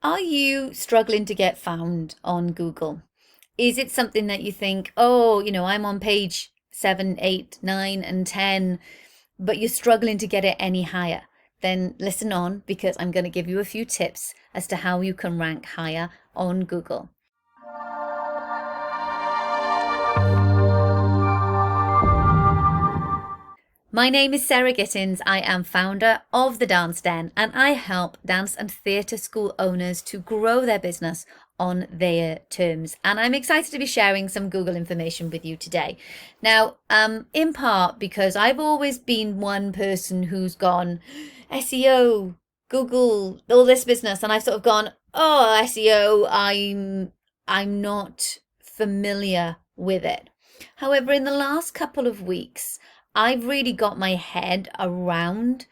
Are you struggling to get found on Google? Is it something that you think, oh, I'm on page 7, 8, 9, and 10, but you're struggling to get it any higher? Then listen on, because I'm going to give you a few tips as to how you can rank higher on Google. My name is Sarah Gittins. I am founder of The Dance Den, and I help dance and theatre school owners to grow their business on their terms. And I'm excited to be sharing some Google information with you today. Now, in part because I've always been one person who's gone, SEO, Google, all this business, and I've sort of gone, oh, SEO, I'm not familiar with it. However, in the last couple of weeks, I've really got my head around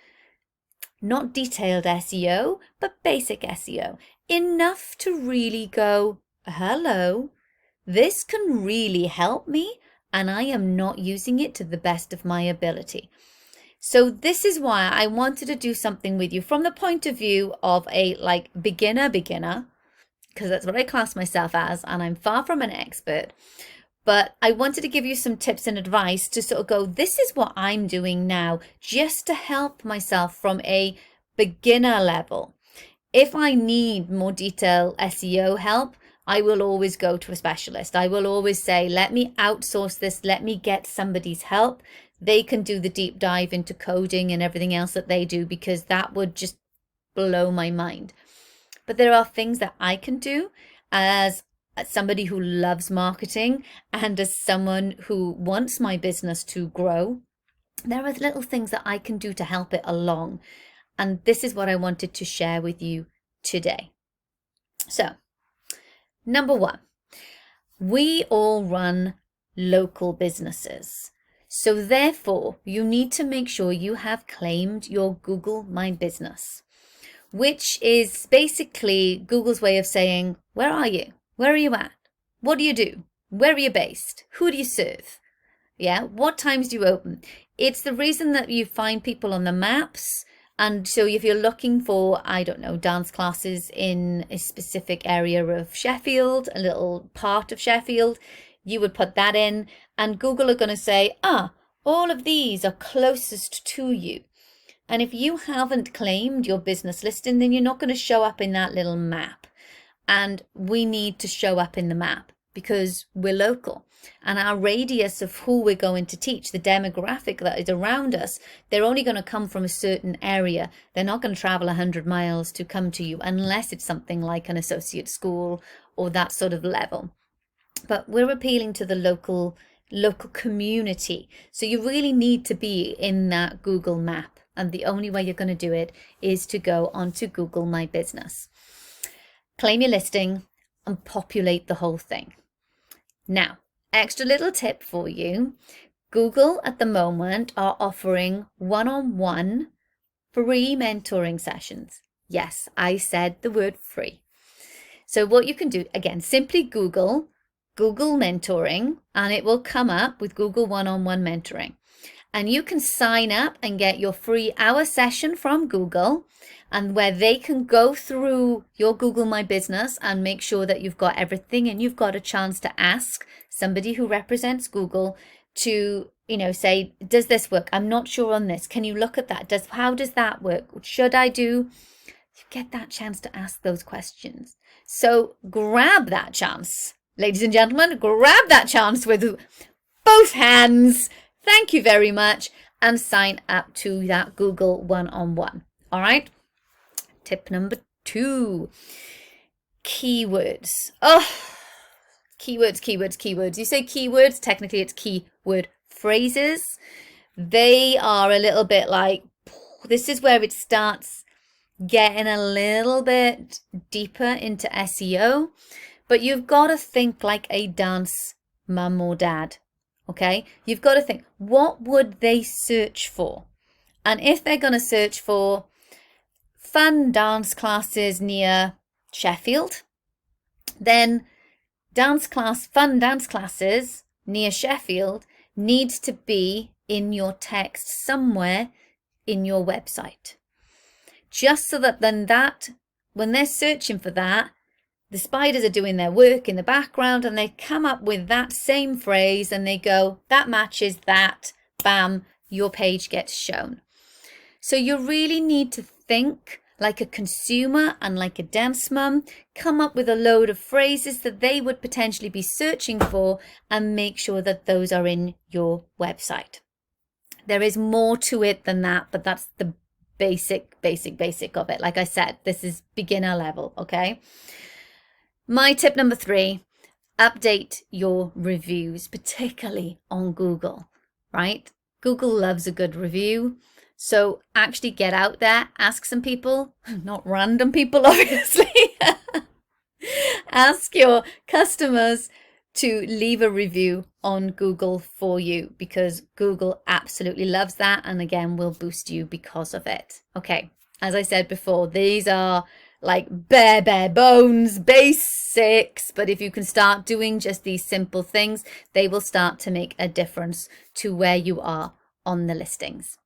not detailed SEO, but basic SEO, enough to really go, hello, this can really help me, and I am not using it to the best of my ability. So this is why I wanted to do something with you from the point of view of a beginner, because that's what I class myself as, and I'm far from an expert. But I wanted to give you some tips and advice to sort of go, this is what I'm doing now, just to help myself from a beginner level. If I need more detailed SEO help, I will always go to a specialist. I will always say, let me outsource this, let me get somebody's help. They can do the deep dive into coding and everything else that they do, because that would just blow my mind. But there are things that I can do as somebody who loves marketing and as someone who wants my business to grow. There are little things that I can do to help it along. And this is what I wanted to share with you today. So, number one, we all run local businesses. So therefore, you need to make sure you have claimed your Google My Business, which is basically Google's way of saying, where are you? Where are you at? What do you do? Where are you based? Who do you serve? Yeah, what times do you open? It's the reason that you find people on the maps. And so if you're looking for, I don't know, dance classes in a specific area of Sheffield, a little part of Sheffield, you would put that in, and Google are going to say, all of these are closest to you. And if you haven't claimed your business listing, then you're not going to show up in that little map. And we need to show up in the map because we're local, and our radius of who we're going to teach, the demographic that is around us, they're only going to come from a certain area. They're not going to travel 100 miles to come to you unless it's something like an associate school or that sort of level. But we're appealing to the local community. So you really need to be in that Google map. And the only way you're going to do it is to go onto Google My Business. Claim your listing and populate the whole thing. Now, extra little tip for you. Google at the moment are offering one-on-one free mentoring sessions. Yes, I said the word free. So what you can do, again, simply Google mentoring, and it will come up with Google one-on-one mentoring. And you can sign up and get your free hour session from Google, and where they can go through your Google My Business and make sure that you've got everything, and you've got a chance to ask somebody who represents Google to, say, does this work? I'm not sure on this. Can you look at that? How does that work? Should I do? You get that chance to ask those questions. So grab that chance, ladies and gentlemen, grab that chance with both hands. Thank you very much, and sign up to that Google one-on-one. All right. Tip number 2, keywords. Keywords. You say keywords, technically it's keyword phrases. They are a little bit like, this is where it starts getting a little bit deeper into SEO, but you've got to think like a dance mum or dad. Okay, you've got to think, what would they search for? And if they're going to search for fun dance classes near Sheffield, then fun dance classes near Sheffield needs to be in your text somewhere in your website. Just so that then that when they're searching for that, the spiders are doing their work in the background and they come up with that same phrase and they go, that matches that, bam, your page gets shown. So you really need to think like a consumer and like a dance mum, come up with a load of phrases that they would potentially be searching for and make sure that those are in your website. There is more to it than that, but that's the basic of it. Like I said, this is beginner level, okay? My tip number 3, update your reviews, particularly on Google, right? Google loves a good review. So actually get out there, ask some people, not random people, obviously. Ask your customers to leave a review on Google for you, because Google absolutely loves that. And again, will boost you because of it. Okay, as I said before, these are like bare bones basics, but if you can start doing just these simple things, they will start to make a difference to where you are on the listings.